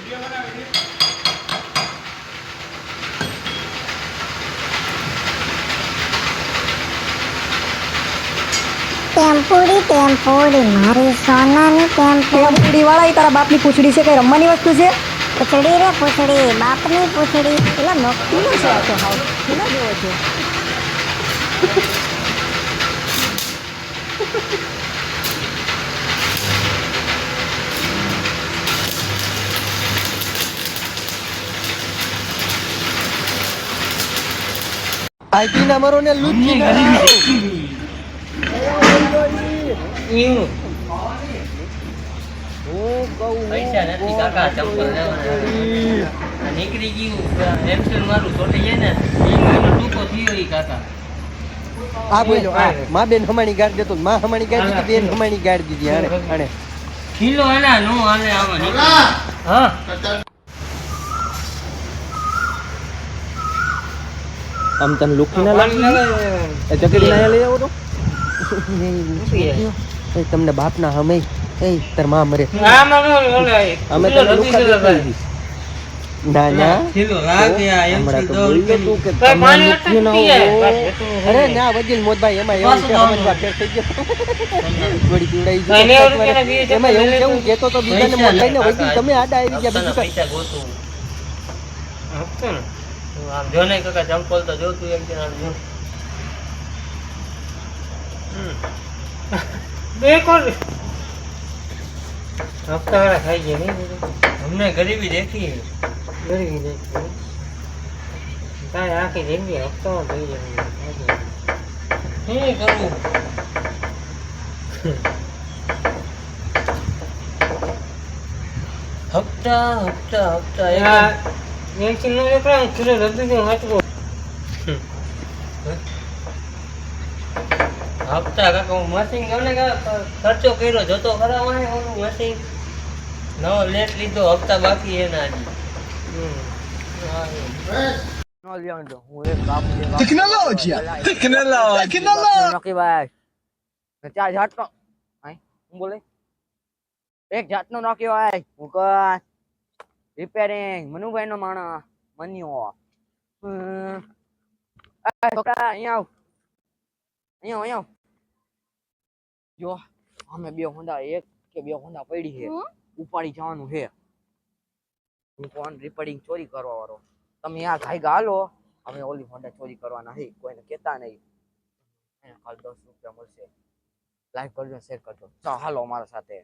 ટેમ્પોડી મારી સોનાની ટેમ્પુડી વાળા તારા બાપની પૂછડી છે, કઈ રમવાની વસ્તુ છે? પૂછડી રે પૂછડી, બાપની પૂછડી. પેલા નોકરીનો છે આ તો હાવ કેના જેવો છે. આઈટી ના મરો ને લૂચી ના પૈસા નથી કાકા, ચંપલ લેવાના નીકળી ગયું એક્સેલ મારું છોટી જાય ને એ મહિનો ટૂંકો થયો ઈ કાકા. આ બોલ્યો આ માં બેન હમાણી ગાડ દેતો, માં હમાણી ગાડ દીધી, બેન હમાણી ગાડ દીધી. આને કિલો આના નો આને આમાં નીકળી. હા આમ તને લુકી ના લાગે એ જકડી ના લઈ આવો તો એ તમને બાપ ના હમે એ તાર માં મરે અમે તને લુકા દીધી ના ના કિલો લાગે આ હમણાં એમસી તો દો બોલ્યો તું કે તમને લુકી ના હો. અરે ના વજીલ મોદભાઈ એમાં એવું છે સમજવા ફેર થઈ ગયો થોડી પીવડાઈ ગઈ એમાં એવું કેવું કેતો તો બીજાને મોદભાઈ ને વજીલ તમે આડા આવી ગયા બીજું પૈસા ગોતું હપ્તો ને આમ જો ને કાકા ચંપલ તો જોતું એક જણ જો બે કોણ હપ્તા વાળા ખાઈ ગયા નહીં અમને ગરીબી દેખી તારે આખી જિંદગી હપ્તો થઈ જાય શું કરવું હપ્તા હપ્તા હપ્તા વેક્સિન નો એકલા કિલો રદ્દી નો હાચવો હપ્તા કાકા હું મશીન ગમે ખર્ચો કર્યો જતો ખરા હોય ઓલું મશીન નવો લેટ લીધો હપ્તા બાકી એના એક જાતનો નોક્યો આય હું કર રિપેરિંગ મનુભાઈ નો માણસ મન્યો છોકરા અહીંયા આવ જો અમે બે હોંડા એક કે બે હોંડા પડી છે ઉપાડી જવાનું છે હું કોણ રિપેરિંગ ચોરી કરવા વાળો તમે આ ખાઈ ગાલો અમે ઓલી હોંડા ચોરી કરવાના છે કોઈને કહેતા નહીં એને કાલ 10 રૂપિયા મળશે લાઈક કરજો શેર કરજો ચાલો હાલો અમારા સાથે